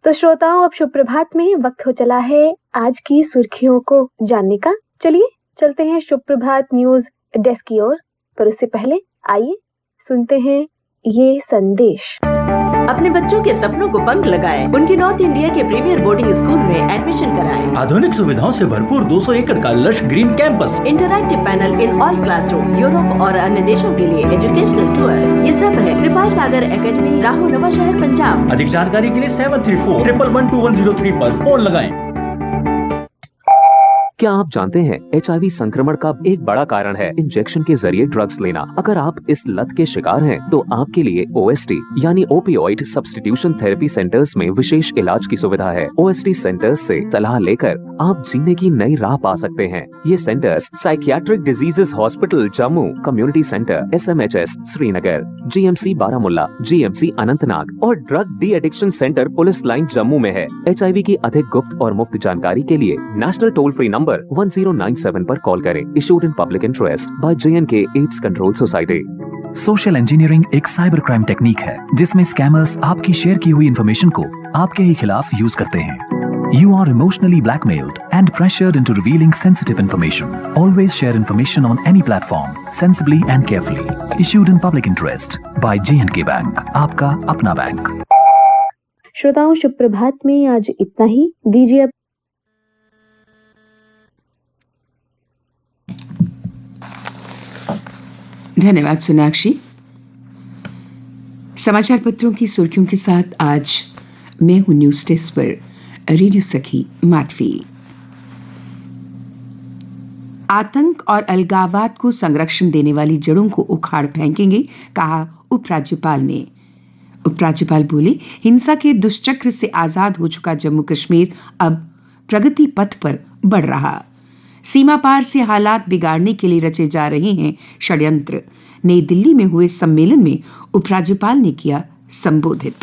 तो श्रोताओं, अब शुभ प्रभात में वक्त हो चला है आज की सुर्खियों को जानने का। चलिए चलते हैं शुभ प्रभात न्यूज डेस्क की ओर, पर उससे पहले आइए सुनते हैं ये संदेश। अपने बच्चों के सपनों को पंख लगाएं, उनकी नॉर्थ इंडिया के प्रीमियर बोर्डिंग स्कूल में एडमिशन कराएं। आधुनिक सुविधाओं से भरपूर 200 एकड़ का lush green campus, interactive panel in all classroom, Europe और अन्य देशों के लिए एजुकेशनल टूर, ये सब है कृपाल सागर एकेडमी, राहु नवा शहर, पंजाब। अधिक जानकारी के लिए 7341112103 पर फोन लगाएं। क्या आप जानते हैं HIV संक्रमण का एक बड़ा कारण है इंजेक्शन के जरिए ड्रग्स लेना। अगर आप इस लत के शिकार हैं, तो आपके लिए OST यानी ओपियोइड सब्स्टिट्यूशन थेरेपी सेंटर्स में विशेष इलाज की सुविधा है। OST सेंटर्स से सलाह लेकर आप जीने की नई राह पा सकते हैं। ये centres psychiatric diseases hospital Jammu, community centre SMHS Srinagar, GMC Baramulla, GMC Anantnag और drug de addiction centre police line Jammu में है। HIV की अधिक गुप्त और मुफ्त जानकारी के लिए नेशनल टोल फ्री नंबर 1097 पर कॉल करें। Issued in public interest by J&K AIDS control society. Social engineering एक साइबर क्राइम टेक्निक है जिसमें स्कैमर्स आपकी शेयर की हुई इंफॉर्मेशन को आपके ही खिलाफ यूज करते हैं। You are emotionally blackmailed and pressured into revealing sensitive information. Always share information on any platform sensibly and carefully. Issued in public interest by J&K Bank, आपका अपना बैंक। श्रोताओं, शुभ प्रभात में आज इतना ही। दीजिए अब धन्यवाद सोनाक्षी। समाचार पत्रों की सुर्खियों के साथ आज मैं हूं न्यूज डेस्क पर रेडियो सखी माधवी। आतंक और अलगाववाद को संरक्षण देने वाली जड़ों को उखाड़ फेंकेंगे, कहा उपराज्यपाल ने। उपराज्यपाल बोले, हिंसा के दुष्चक्र से आजाद हो चुका जम्मू कश्मीर अब प्रगति पथ पर बढ़ रहा। सीमा पार से हालात बिगाड़ने के लिए रचे जा रहे हैं षड्यंत्र। नई दिल्ली में हुए सम्मेलन में उपराज्यपाल ने किया संबोधित।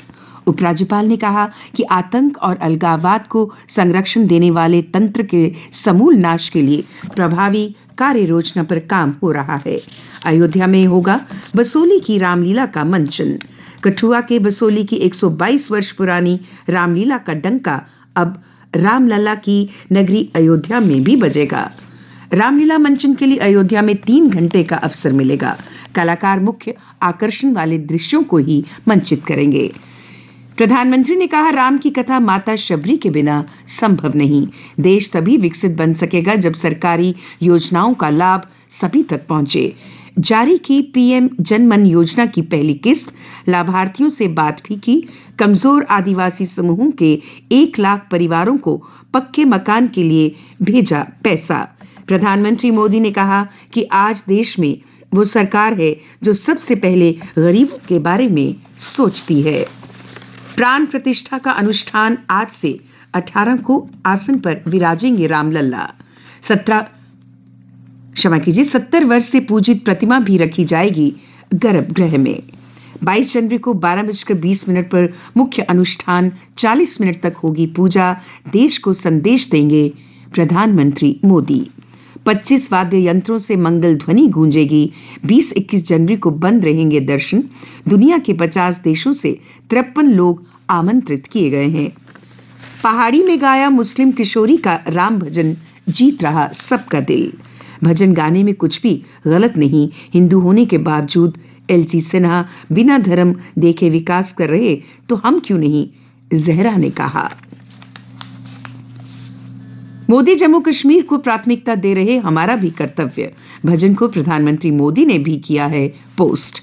उपराज्यपाल ने कहा कि आतंक और अलगाववाद को संरक्षण देने वाले तंत्र के समूल नाश के लिए प्रभावी कार्य योजना पर काम हो रहा है। अयोध्या में होगा बसोली की रामलीला का मंचन। कठुआ के बसोली की 122 वर्ष पुरानी रामलीला का डंका अब रामलला की नगरी अयोध्या में भी बजेगा। रामलीला मंचन के लिए अयोध्या में 3 घंटे का अवसर मिलेगा। कलाकार मुख्य आकर्षण वाले दृश्यों को ही मंचित करेंगे। प्रधानमंत्री ने कहा, राम की कथा माता शबरी के बिना संभव नहीं। देश तभी विकसित बन सकेगा जब सरकारी योजनाओं का लाभ सभी तक पहुंचे। जारी की PM जन मन योजना की पहली किस्त, लाभार्थियों से बात भी की। कमजोर आदिवासी समूहों के 1 लाख परिवारों को पक्के मकान के लिए भेजा पैसा। प्रधानमंत्री मोदी ने कहा कि आज देश में वो सरकार है जो सबसे पहले गरीबों के बारे में सोचती है। प्राण प्रतिष्ठा का अनुष्ठान आज से 18 को आसन पर विराजेंगे रामलला। 70 वर्ष से पूजित प्रतिमा भी रखी जाएगी गर्भगृह में। 22 जनवरी को 12:20 पर मुख्य अनुष्ठान, 40 मिनट तक होगी पूजा। देश को संदेश देंगे प्रधानमंत्री मोदी। 25 वाद्य यंत्रों से मंगल ध्वनि गूंजेगी। 20-21 जनवरी को बंद रहेंगे दर्शन। दुनिया के 50 देशों से 53 लोग आमंत्रित किए गए हैं। पहाड़ी में गाया मुस्लिम किशोरी का राम भजन जीत रहा सबका दिल। भजन गाने में कुछ भी गलत नहीं। हिंदू होने के बावजूद LC सिन्हा बिना धर्म देखे विकास कर रहे, तो हम क्यों नहीं, जहरा ने कहा। मोदी जम्मू कश्मीर को प्राथमिकता दे रहे, हमारा भी कर्तव्य। भजन को प्रधानमंत्री मोदी ने भी किया है पोस्ट।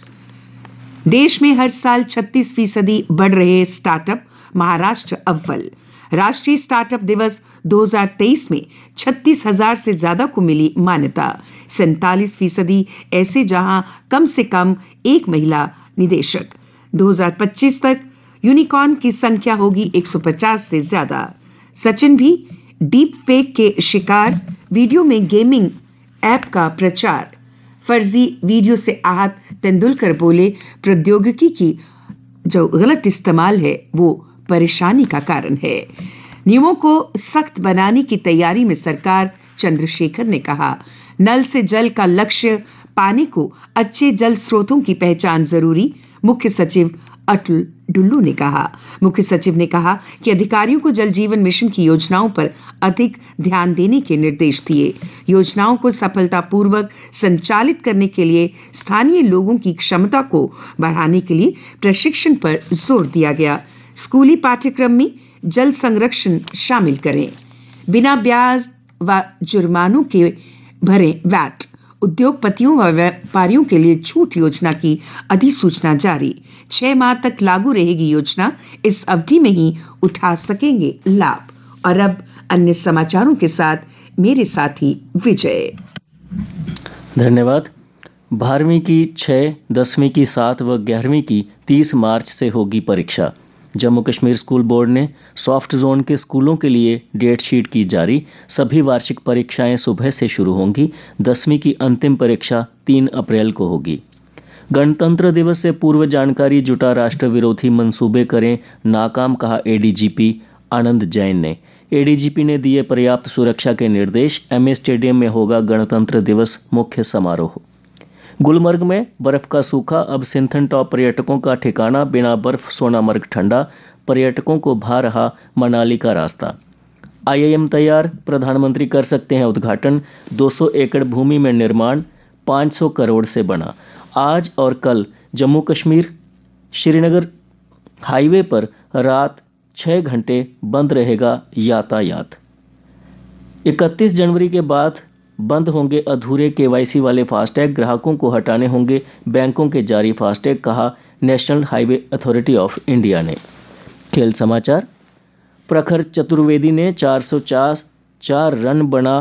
देश में हर साल 36% बढ़ रहे स्टार्टअप, महाराष्ट्र अव्वल। राष्ट्रीय स्टार्टअप दिवस 2023 में 36,000 से ज्यादा को मिली मान्यता। 47% ऐसे जहां कम से कम 1 महिला निदेशक। 2025 तक यूनिकॉर्न की संख्या होगी 150 से ज्यादा। सचिन भी डीप फेक के शिकार, वीडियो में गेमिंग ऐप का प्रचार। फर्जी वीडियो से आहत तेंदुलकर बोले, प्रौद्योगिकी की जो गलत इस्तेमाल है वो परेशानी का कारण है। नियमों को सख्त बनाने की तैयारी में सरकार, चंद्रशेखर ने कहा। नल से जल का लक्ष्य पाने को अच्छे जल स्रोतों की पहचान जरूरी। मुख्य सचिव अतुल डुल्लू ने कहा। मुख्य सचिव ने कहा कि अधिकारियों को जल जीवन मिशन की योजनाओं पर अधिक ध्यान देने के निर्देश दिए। योजनाओं को सफलतापूर्वक संचालित करने के लिए स्थानीय लोगों की क्षमता को बढ़ाने के लिए प्रशिक्षण पर जोर दिया गया। स्कूली पाठ्यक्रम में जल संरक्षण शामिल करें। बिना ब्याज व जुर्मानों के भरे वैट। उद्योगपतियों व व्यापारियों के लिए छूट योजना की अधिसूचना जारी। 6 माह तक लागू रहेगी योजना। इस अवधि में ही उठा सकेंगे लाभ। और अब अन्य समाचारों के साथ मेरे साथी विजय। धन्यवाद। 12वीं की 6, 10वीं की 7 व 11वीं की 30 मार्च से होगी परीक्षा। जम्मू कश्मीर स्कूल बोर्ड ने सॉफ्ट जोन के स्कूलों के लिए डेट शीट की जारी। सभी वार्षिक परीक्षाएं सुबह से शुरू होंगी। 10वीं की अंतिम परीक्षा 3 अप्रैल को होगी। गणतंत्र दिवस से पूर्व जानकारी जुटा राष्ट्र विरोधी मंसूबे करें नाकाम, कहा एडीजीपी आनंद जैन ने। एडीजीपी ने दिए पर्याप्त सुरक्षा के निर्देश। एमए स्टेडियम में होगा गणतंत्र दिवस मुख्य समारोह। गुलमर्ग में बर्फ का सूखा, अब सिंथन टॉप पर्यटकों का ठिकाना। बिना बर्फ सोनामर्ग ठंडा, पर्यटकों को भा रहा मनाली का रास्ता। आईआईएम तैयार, प्रधानमंत्री कर सकते हैं उद्घाटन। 200 एकड़ भूमि में निर्माण 500 करोड़ से बना। आज और कल जम्मू कश्मीर श्रीनगर हाईवे पर रात 6 घंटे बंद रहेगा यातायात। 31 जनवरी के बाद बंद होंगे अधूरे केवाईसी वाले फास्टैग। ग्राहकों को हटाने होंगे बैंकों के जारी फास्टैग, कहा national highway authority of India ने। खेल समाचार। प्रखर चतुर्वेदी ने 404 रन बना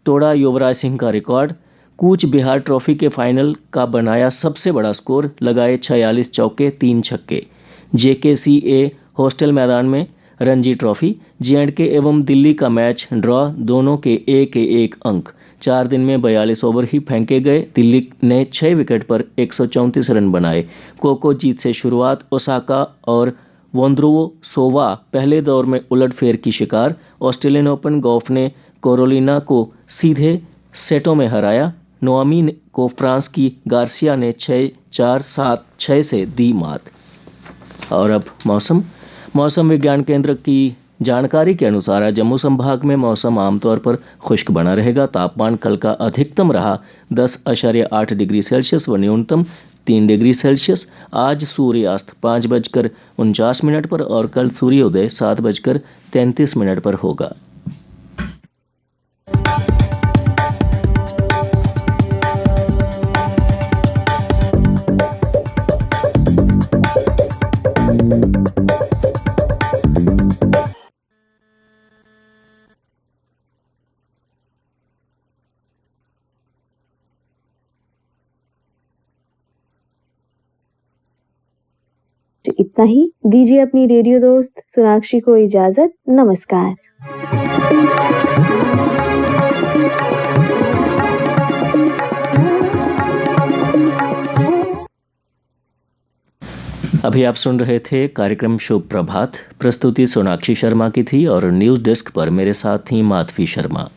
तोड़ा युवराज सिंह का रिकॉर्ड। कूच बिहार ट्रॉफी के फाइनल का बनाया सबसे बड़ा स्कोर, लगाए 46 चौके 3 छक्के। जेकेसीए हॉस्टल मैदान में रणजी ट्रॉफी। जे&के एवं दिल्ली का मैच ड्रॉ, दोनों के 1-1 अंक। 4 दिन में 42 ओवर ही फेंके गए। दिल्ली ने 6 विकेट पर 134 रन बनाए। कोको जीत से शुरुआत। ओसाका और वोंद्रोसोवा पहले दौर में उलटफेर की शिकार। ऑस्ट्रेलियन ओपन गोल्फ ने कैरोलिना को सीधे सेटों में हराया। नोआमी को फ्रांस की गार्सिया ने 6-4, 7-6 से दी मात। और अब मौसम विज्ञान केंद्र की जानकारी के अनुसार आज जम्मू संभाग में मौसम आमतौर पर खुश्क बना रहेगा। तापमान कल का अधिकतम रहा 10.8 डिग्री सेल्सियस व न्यूनतम 3 डिग्री सेल्सियस। आज सूर्यास्त 5:49 पर और कल सूर्योदय 7:33 पर होगा। इतना ही। दीजिए अपनी रेडियो दोस्त सोनाक्षी को इजाजत। नमस्कार। अभी आप सुन रहे थे कार्यक्रम शुभ प्रभात। प्रस्तुति सोनाक्षी शर्मा की थी और न्यूज डेस्क पर मेरे साथ थी माधवी शर्मा।